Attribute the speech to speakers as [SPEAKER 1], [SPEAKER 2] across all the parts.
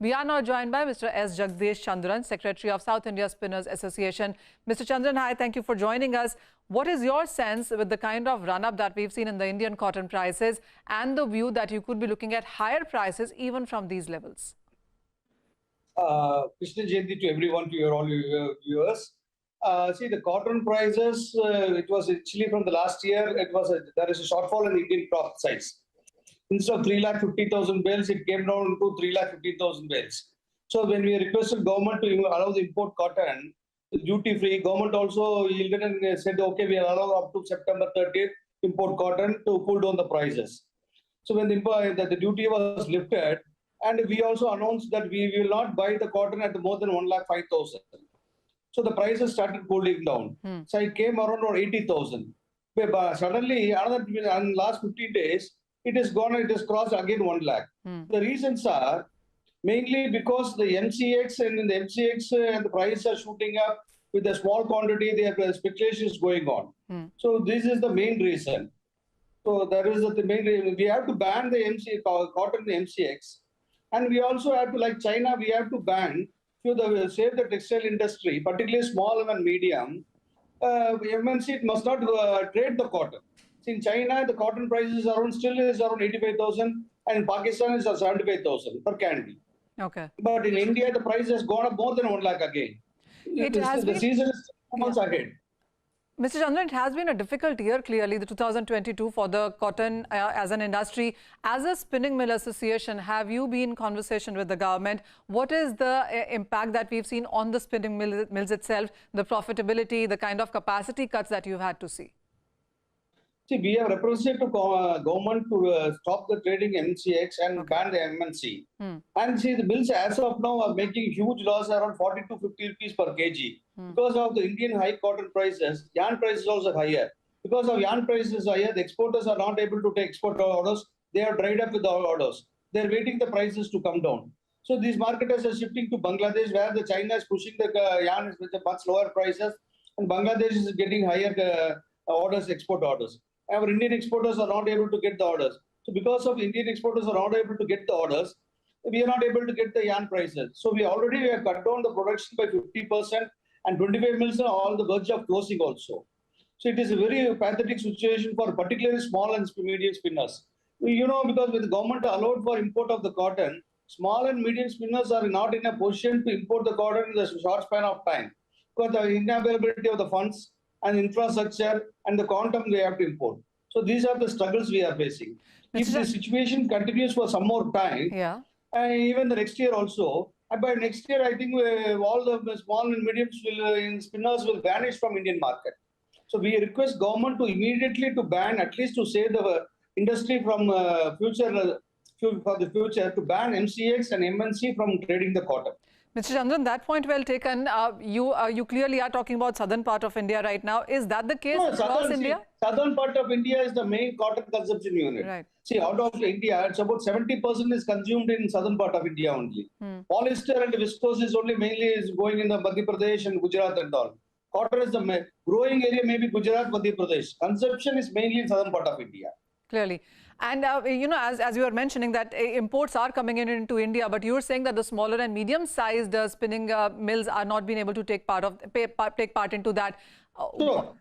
[SPEAKER 1] We are now joined by Mr. S. Jagadesh Chandran, Secretary of South India Spinners Association. Mr. Chandran, hi, thank you for joining us. What is your sense with the kind of run-up that we've seen in the Indian cotton prices and the view that you could be looking at higher prices even from these levels?
[SPEAKER 2] Krishna Jayanti to everyone, to all your viewers. See, the cotton prices, it was actually from the last year, there is a shortfall in the Indian crop size. Instead of 3,50,000 bales, it came down to 3,15,000 bales. So when we requested government to allow the import cotton, duty-free, government also yielded and said, okay, we allow up to September 30th import cotton to pull down the prices. So when the duty was lifted, and we also announced that we will not buy the cotton at more than 1,05,000. So the prices started cooling down. So it came around 80,000. But suddenly, in last 15 days, it has crossed again 1 lakh. The reasons are mainly because the MCX and in the MCX and the prices are shooting up with a small quantity, the speculation is going on. So this is the main reason. So that is the main reason. We have to ban the cotton MCX. And we also have to, like China, we have to ban to save the textile industry, particularly small and medium. MNC must not trade the cotton. See, in China, the cotton prices still is around 85,000, and in Pakistan is 75,000 per candy.
[SPEAKER 1] Okay.
[SPEAKER 2] But in India, the price has gone up more than 1 lakh again. The season is 2 months ahead.
[SPEAKER 1] Mr. Chandran, it has been a difficult year, clearly, the 2022 for the cotton as an industry. As a spinning mill association, have you been in conversation with the government? What is the impact that we've seen on the spinning mills itself, the profitability, the kind of capacity cuts that you've had to see?
[SPEAKER 2] See, we have represented to government to stop the trading MCX and ban the MNC. And see, the mills as of now are making huge loss around 40 to 50 rupees per kg. Because of the Indian high cotton prices, yarn prices also higher. Because of yarn prices higher, the exporters are not able to take export orders. They are dried up with the orders. They are waiting the prices to come down. So these marketers are shifting to Bangladesh, where the China is pushing the yarn with the much lower prices, and Bangladesh is getting higher orders, export orders. Our Indian exporters are not able to get the orders. So because of Indian exporters are not able to get the orders, we are not able to get the yarn prices. So we have cut down the production by 50%, and 25 mills are all the verge of closing also. So it is a very pathetic situation for particularly small and medium spinners. You know, because when the government allowed for import of the cotton, small and medium spinners are not in a position to import the cotton in a short span of time, because the inavailability of the funds and infrastructure and the quantum they have to import. So these are the struggles we are facing. If the situation continues for some more time, even the next year also, and by next year I think all the small and medium spinners will vanish from Indian market. So we request government to immediately to ban, at least to save the industry from for the future, to ban MCX and MNC from trading the cotton.
[SPEAKER 1] Mr. Chandran, that point well taken. You clearly are talking about southern part of India right now. Is that the case across India?
[SPEAKER 2] Southern part of India is the main cotton consumption unit.
[SPEAKER 1] Right.
[SPEAKER 2] See, out of India, it's about 70% is consumed in southern part of India only. Polyester and viscose is only mainly is going in the Madhya Pradesh and Gujarat and all. Cotton is the growing area, maybe Gujarat, Madhya Pradesh. Consumption is mainly in southern part of India.
[SPEAKER 1] Clearly. And, you know, as you were mentioning that imports are coming into India, but you're saying that the smaller and medium-sized spinning mills are not being able to take part into that.
[SPEAKER 2] Sure.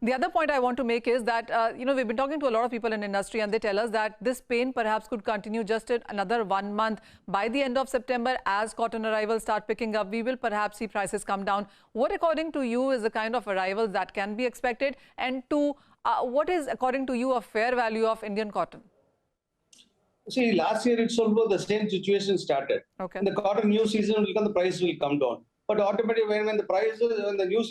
[SPEAKER 1] The other point I want to make is that, you know, we've been talking to a lot of people in industry and they tell us that this pain perhaps could continue just another 1 month. By the end of September, as cotton arrivals start picking up, we will perhaps see prices come down. What, according to you, is the kind of arrivals that can be expected? And two, what is, according to you, a fair value of Indian cotton?
[SPEAKER 2] See, last year itself, the same situation started.
[SPEAKER 1] Okay.
[SPEAKER 2] In the cotton new season will come, the price will come down. But automatically, when the prices, when the new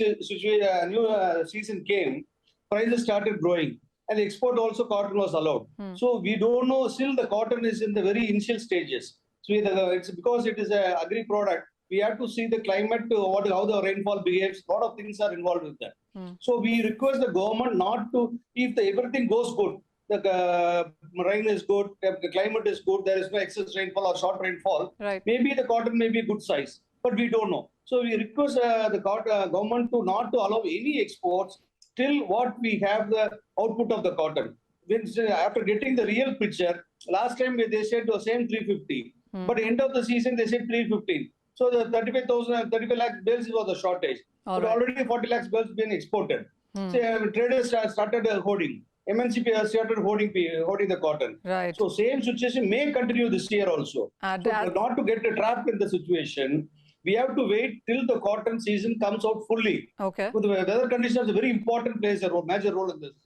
[SPEAKER 2] season came, prices started growing, and export also cotton was allowed. So we don't know. Still, the cotton is in the very initial stages. So it's because it is an agri product. We have to see the climate, how the rainfall behaves. A lot of things are involved with that. So we request the government not to, if everything goes good, the rain is good, the climate is good, there is no excess rainfall or short rainfall, maybe the cotton may be good size, but we don't know. So we request the government to not to allow any exports till what we have the output of the cotton. After getting the real picture, last time they said the same 350. But end of the season, they said 315. So the 35 lakh bales was a shortage.
[SPEAKER 1] All
[SPEAKER 2] But
[SPEAKER 1] right.
[SPEAKER 2] already 40 lakhs bales been exported. So traders started hoarding. MNC started hoarding the cotton.
[SPEAKER 1] Right.
[SPEAKER 2] So same situation may continue this year also.
[SPEAKER 1] And
[SPEAKER 2] So not to get trapped in the situation, we have to wait till the cotton season comes out fully.
[SPEAKER 1] okay.
[SPEAKER 2] So the weather conditions are very important, plays a role, major role in this.